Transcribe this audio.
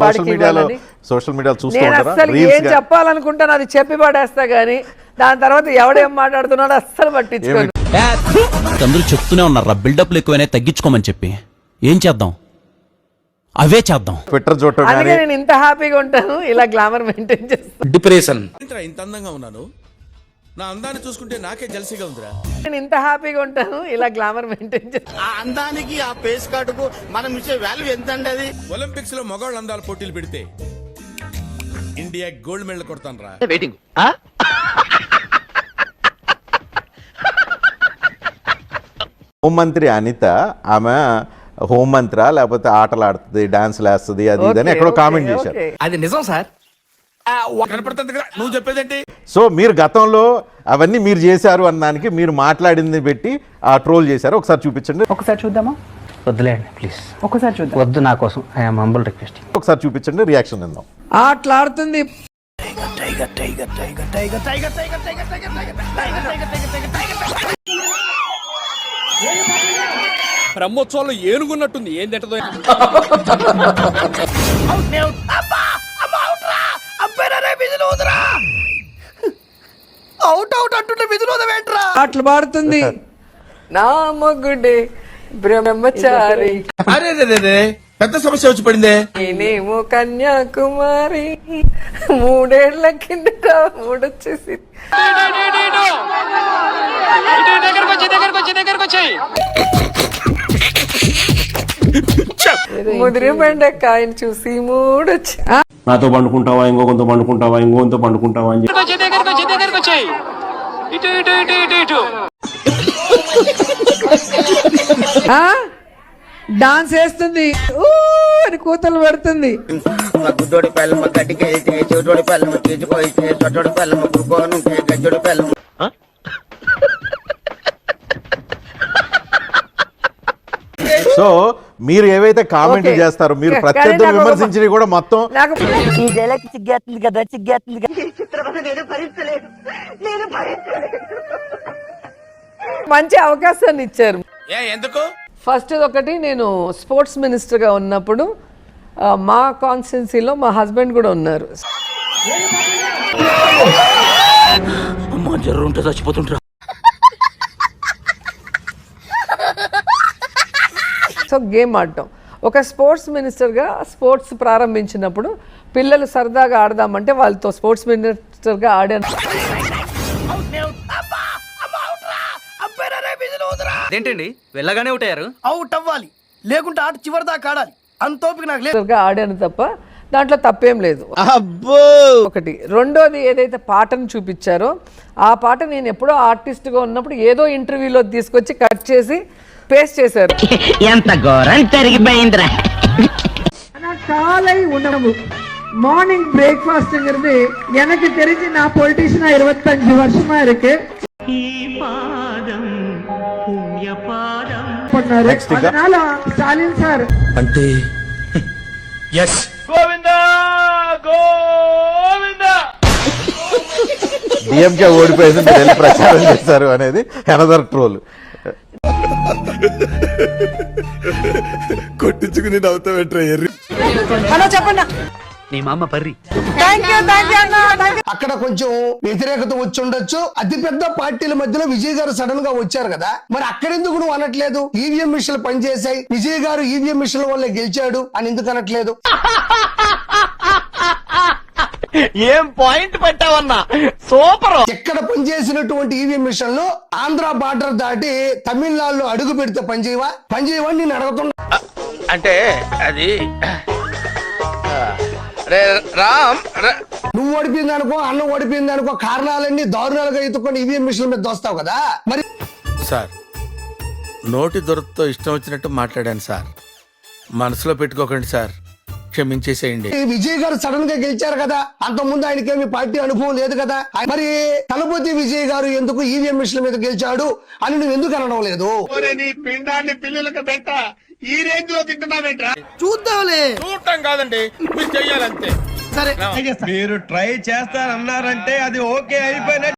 Social media నేను అస్సలు ఏం చెప్పాలనుకుంటాను అది చెప్పి పడేస్తా గానీ దాని తర్వాత ఎవడేం మాట్లాడుతున్నాడో అస్సలు పట్టించుకోను. అందరూ చెప్తూనే ఉన్నారా బిల్డప్లు ఎక్కువైనా తగ్గించుకోమని చెప్పి. ఏం చేద్దాం, అవే చేద్దాం. అందుకే నేను ఇంత హ్యాపీగా ఉంటాను, ఇలా గ్లామర్ మెయింటైన్ చేస్తాను. డిప్రెషన్ ఇంత అందంగా ఉన్నాను, నా అందాన్ని చూసుకుంటే నాకే జలసిగా ఉందిరా. నేను ఇంత హ్యాపీగా ఉంటాను, ఇలా గ్లామర్ మెయింటైన్ చేస్తాను. ఆ అందానికి ఆ ఫేస్ కార్డుకు మనం ఇచ్చే వాల్యూ ఎంత అండి? అది ఒలింపిక్స్ లో మగవాళ్ళ అందాల పోటీలు పెడితే ఇండియా గోల్డ్ మెడల్ కొడతాను రా. వెయిటింగ్. హోంమంత్రి అనిత ఆమె హోంమంత్రి లేకపోతే ఆటలు ఆడుతుంది, డాన్స్లు వేస్తుంది, అది ఇదని ఎక్కడో కామెంట్ చేశారు. అది నిజం సార్, కనపడుతుంది కదా నువ్వు చెప్పేదేంటి. సో మీరు గతంలో అవన్నీ మీరు చేశారు అన్నానికి మీరు మాట్లాడింది పెట్టి ఆ ట్రోల్ చేశారు. ఒకసారి చూపించండి. ఒకసారి చూద్దామా? వద్దులేండి ప్లీజ్, ఒకసారి చూద్దాం. వద్దు, నా కోసం ఐఎమ్ హంబుల్ రిక్వెస్ట్. ఒకసారి చూపించండి, రియాక్షన్ ఇందాం. ఆటలాడుతుంది. బ్రహ్మోత్సవాల్లో ఏనుగున్నట్టుంది, ఏం తింటదో. అవుట్ అవుట్ అంటుంటే విధులోదవేంట్రా? ఆటలు పాడుతుంది. నా మొగుడే బ్రహ్మచారి, అరే పెద్ద సమస్య వచ్చి పడిందే. నేనేమో కన్యాకుమారి, 3 ఏళ్ల కిందట మూడొచ్చేసి ముదిరి బెండకాయని చూసి మూడొచ్చి నాతో పండుకుంటావా, ఇంకొంత పండుకుంటావా, ఇంకొంత పండుకుంటావా అని డాన్స్ వేస్తుంది, అని కూతలు పెడుతుంది. గుడ్డోడి పిల్లమ్మ గడ్డికి వెళ్తే, చెవిటోడి పిల్లమ్మ తీసిపోయితే, చొట్టోడి పిల్లమ్మ కుడుకోనుంటే, గజ్జోడి పిల్లమ్మ. సో మీరు ఏవైతే కామెంట్ చేస్తారో, మీరు ప్రత్యర్థులు విమర్శించినవి కూడా మొత్తం మంచి అవకాశాన్ని ఇచ్చారు. ఎందుకు? ఫస్ట్ ఒకటి, నేను స్పోర్ట్స్ మినిస్టర్గా ఉన్నప్పుడు మా కాన్స్టిట్యున్సీలో మా హస్బెండ్ కూడా ఉన్నారు. చచ్చిపోతుంటారు. సో గేమ్ ఆడటం, ఒక స్పోర్ట్స్ మినిస్టర్గా స్పోర్ట్స్ ప్రారంభించినప్పుడు పిల్లలు సరదాగా ఆడదామంటే వాళ్ళతో స్పోర్ట్స్ మినిస్టర్గా ఆడాను. ఏంటండి వెళ్ళగానే ఉంటారు? అవుట్ అవ్వాలి, లేకుంటే ఆట చివరి దాకా ఆడాలి. అంతోపిక నాకు లేదు. ఆడాను తప్ప దాంట్లో తప్పేం లేదు. ఒకటి. రెండోది, ఏదైతే పాటను చూపించారో ఆ పాట నేను ఎప్పుడో ఆర్టిస్ట్గా ఉన్నప్పుడు ఏదో ఇంటర్వ్యూలో తీసుకొచ్చి కట్ చేసి పేస్ట్ చేశారు. ఎంత ఘోరం జరిగిపోయిందిరా. காலை உணவு மார்னிங் பிரேக்ஃபாஸ்ட்ங்கிறது எனக்கு தெரிஞ்சு நான் பொலிட்டிஷியனா 25 வருஷமா இருக்கு. அதனால ஸ்டாலின் சார் అంటే ఎస్ గోవిందా గోవిందా డిఎంకే ఓడిపోయింది, మీరు వెళ్ళి ప్రచారం చేశారు అనేది అనదర్ ట్రోల్. కొట్టించుకుని నవ్వుతావేట్రా ఎర్రి. చెప్పండి. నీ మామ పర్రి. అక్కడ కొంచెం వ్యతిరేకత వచ్చి ఉండొచ్చు. అతిపెద్ద పార్టీల మధ్యలో విజయ్ గారు సడన్ గా వచ్చారు కదా, మరి అక్కడెందుకు నువ్వు అనట్లేదు? ఈవీఎం మిషన్లు పనిచేశాయి, విజయ్ గారు ఈవీఎం మిషన్ల వల్లే గెలిచాడు అని ఎందుకు అనట్లేదు? ఏం పాయింట్ పెట్టావన్నా, సూపర్. ఎక్కడ పనిచేసినటువంటి ఈవీఎం మిషన్లు ఆంధ్ర బార్డర్ దాటి తమిళనాడులో అడుగు పెడితే పనిచేయవని నేను అడుగుతున్నా. అంటే అది రామ్, నువ్వు ఓడిపోయింది అనుకో, అన్న ఓడిపోయింది అనుకో, కారణాలన్నీ దారుణాలుగా ఎత్తుకొని ఈవీఎం మిషన్ల మీద దోస్తావు కదా. మరి సార్, నోటి దొరతో ఇష్టం వచ్చినట్టు మాట్లాడాను సార్, మనసులో పెట్టుకోకండి సార్, క్షమించేసేయండి. విజయ్ గారు సడన్ గా గెలిచారు కదా, అంత ముందు ఆయనకేమి పార్టీ అనుభవం లేదు కదా. మరి తలపతి విజయ్ గారు ఎందుకు ఈవీఎం మిషన్ల మీద గెలిచాడు అని నువ్వు ఎందుకు అనడం లేదు? పిండాన్ని పిల్లలకు పెట్ట ఈ రేంజ్ లో తింటున్నావేంట్రా? చూద్దాంలే. చూడటం కాదండి, మీరు చెయ్యాలంతే. సరే, మీరు ట్రై చేస్తారన్నారంటే అది ఓకే అయిపోయినట్టు.